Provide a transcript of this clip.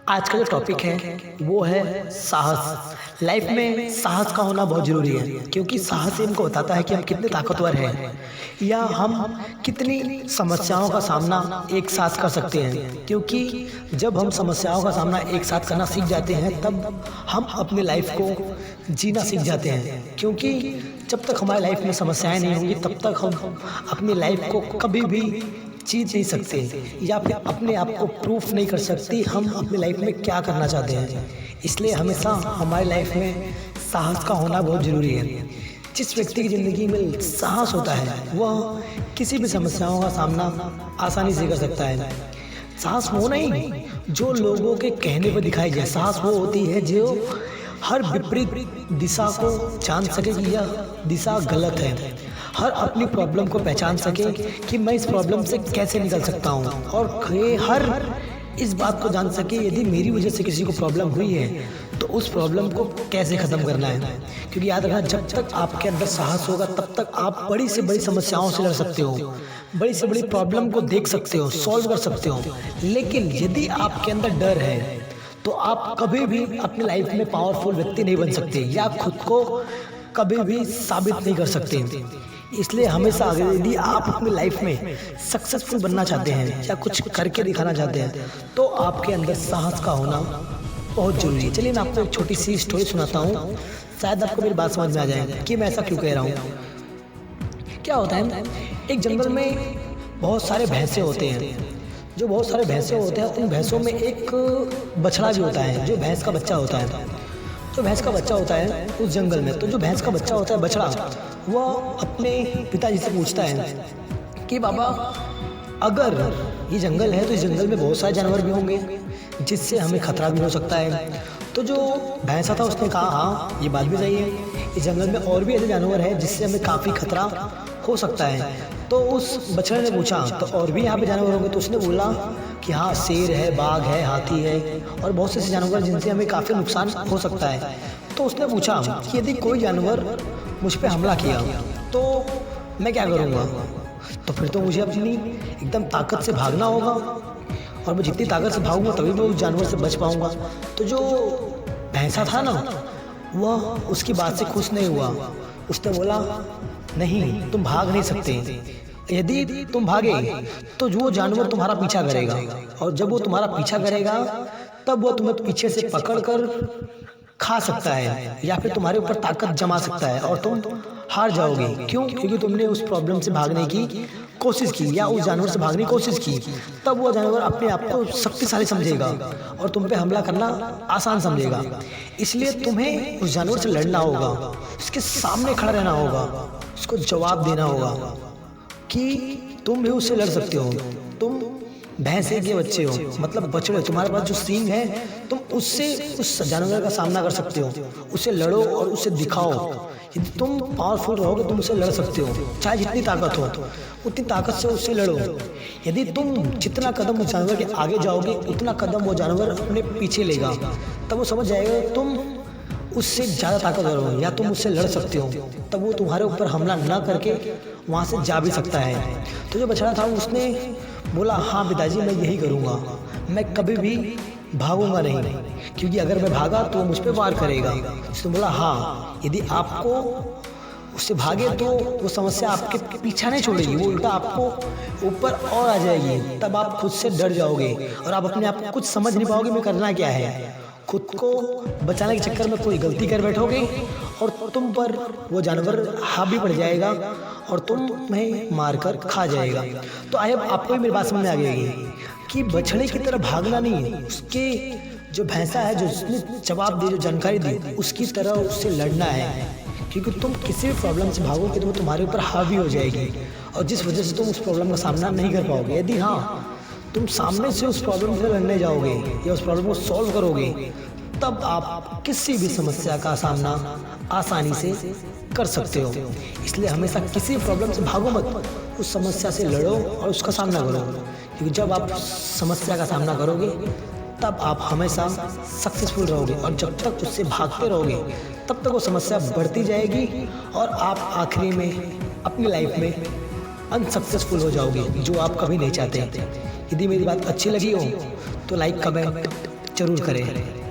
आज का जो टॉपिक है वो है साहस। लाइफ में साहस का होना बहुत ज़रूरी है, क्योंकि साहस ही हमको बताता है कि हम कितने ताकतवर हैं या हम कितनी समस्याओं का सामना एक साथ कर सकते हैं। क्योंकि जब हम समस्याओं का सामना एक साथ करना सीख जाते हैं तब हम अपनी लाइफ को जीना सीख जाते हैं। क्योंकि जब तक हमारी लाइफ में समस्याएं नहीं होंगी तब तक हम अपनी लाइफ को कभी भी जीत नहीं सकते या फिर अपने आप को प्रूफ नहीं कर सकती हम अपनी लाइफ में क्या करना चाहते हैं। इसलिए हमेशा हमारी लाइफ में साहस का होना बहुत ज़रूरी है। जिस व्यक्ति की ज़िंदगी में साहस होता है वह किसी भी समस्याओं का सामना आसानी से कर सकता है। साहस वो नहीं जो लोगों के कहने पर दिखाई जाए, साहस वो होती है जो हर विपरीत दिशा को जान सके कि यह दिशा गलत है, हर अपनी प्रॉब्लम को पहचान सके कि मैं इस प्रॉब्लम से कैसे निकल सकता हूँ, और हर इस बात को जान सके यदि मेरी वजह से किसी को प्रॉब्लम हुई है तो उस प्रॉब्लम को कैसे ख़त्म करना है। क्योंकि याद रखना, जब तक आपके अंदर साहस होगा तब तक आप बड़ी से बड़ी समस्याओं से लड़ सकते हो, बड़ी से बड़ी प्रॉब्लम को देख सकते हो, सॉल्व कर सकते हो। लेकिन यदि आपके अंदर डर है तो आप कभी भी अपनी लाइफ में पावरफुल व्यक्ति नहीं बन सकते या खुद को कभी भी साबित नहीं कर सकते। इसलिए हमेशा अगर यदि आप अपनी लाइफ में सक्सेसफुल बनना चाहते हैं या कुछ करके दिखाना चाहते हैं तो आपके अंदर साहस का होना बहुत ज़रूरी है। चलिए मैं आपको एक छोटी सी स्टोरी सुनाता हूँ, शायद आपको मेरी बात समझ में आ जाए कि मैं ऐसा क्यों कह रहा हूँ। क्या होता है, एक जंगल में बहुत सारे भैंसे होते हैं। जो बहुत सारे भैंसे होते हैं उन भैंसों में एक बछड़ा भी होता है जो भैंस का बच्चा होता है। जो भैंस का बच्चा होता है उस जंगल में, तो जो भैंस का बच्चा होता है बछड़ा, वह अपने पिताजी से पूछता है कि बाबा अगर ये जंगल है तो इस जंगल में बहुत सारे जानवर भी होंगे जिससे हमें खतरा भी हो सकता है। तो जो भैंसा था उसने कहा हाँ ये बात भी सही है, इस जंगल में और भी ऐसे जानवर हैं जिससे हमें काफ़ी खतरा हो सकता है। तो उस बछड़े ने पूछा तो और भी यहाँ पे जानवर होंगे? तो उसने बोला कि हाँ शेर है, बाघ है, हाथी है और बहुत से ऐसे जानवर जिनसे हमें काफ़ी नुकसान हो सकता है। तो उसने पूछा कि यदि कोई जानवर मुझ पे हमला किया तो मैं क्या करूँगा? तो फिर तो मुझे अपनी एकदम ताकत से भागना होगा और मैं जितनी ताकत से भागूंगा तभी मैं उस जानवर से बच पाऊंगा। तो जो भैंसा था ना वह उसकी बात से खुश नहीं हुआ। उसने बोला नहीं, तुम भाग नहीं सकते, यदि तुम भागे तो जो जानवर तुम्हारा पीछा करेगा और जब वो तुम्हारा पीछा करेगा तब वो तुम्हें पीछे से पकड़कर खा सकता है या फिर तुम्हारे ऊपर ताकत जमा सकता है और तुम हार जाओगे। क्यों? क्योंकि तुमने उस प्रॉब्लम से भागने की कोशिश की या उस जानवर से भागने की कोशिश की। तब वो जानवर अपने आप को शक्तिशाली समझेगा और तुम पे हमला करना आसान समझेगा। इसलिए तुम्हें उस जानवर से लड़ना होगा, उसके सामने खड़ा रहना होगा, उसको जवाब देना होगा कि तुम भी उससे लड़ सकते हो। तुम भैंसे के बच्चे हो, मतलब बछड़े, तुम्हारे पास जो सींग है तुम उससे उस जानवर का सामना कर सकते हो। उससे लड़ो और उसे दिखाओ। यदि तुम पावरफुल रहोगे तुम उससे लड़ सकते हो, चाहे जितनी ताकत हो उतनी ताकत से उससे लड़ो। यदि तुम जितना कदम उस जानवर के आगे जाओगे उतना कदम वो जानवर अपने पीछे लेगा। तब वो समझ जाएगा तुम उससे ज़्यादा ताकतवर हो या तुम उससे लड़ सकते हो। तब वो तुम्हारे ऊपर हमला ना करके वहाँ से जा भी सकता है। तो जो बछड़ा था उसने बोला हाँ पिताजी मैं यही करूँगा, मैं कभी भी भागूंगा नहीं, क्योंकि अगर मैं भागा तो वो मुझ पर वार करेगा। उसने बोला हाँ यदि आपको उससे भागे तो वो समस्या आपके पीछा नहीं छोड़ेगी, वो उल्टा आपको ऊपर और आ जाएगी। तब आप खुद से डर जाओगे और आप अपने आप को कुछ समझ नहीं पाओगे मैं करना क्या है। खुद को बचाने के चक्कर में कोई गलती कर बैठोगे और तुम पर वो जानवर हावी पड़ जाएगा और तुम्हें मारकर खा जाएगा। तो आइए आपको भी मेरी बात समझ में आ गई कि बछड़े की तरह भागना नहीं, उसके जो भैंसा है जो उसने जवाब दी, जो जानकारी दी, उसकी तरह उससे लड़ना है। क्योंकि तुम किसी भी प्रॉब्लम से भागोगे तो वो तुम्हारे ऊपर हावी हो जाएगी और जिस वजह से तुम उस प्रॉब्लम का सामना नहीं कर पाओगे। यदि हाँ तुम सामने से उस प्रॉब्लम से लड़ने जाओगे या उस प्रॉब्लम को सॉल्व करोगे तब आप किसी भी समस्या का सामना आसानी से कर सकते हो। इसलिए हमेशा किसी प्रॉब्लम से भागो मत, उस समस्या से लड़ो और उसका सामना करो। क्योंकि जब आप समस्या का सामना करोगे तब आप हमेशा सक्सेसफुल रहोगे और जब तक उससे भागते रहोगे तब तक वो समस्या बढ़ती जाएगी और आप आखिरी में अपनी लाइफ में अनसक्सेसफुल हो जाओगे, जो आप कभी नहीं चाहते। यदि मेरी बात अच्छी लगी हो तो लाइक, कमेंट जरूर करें।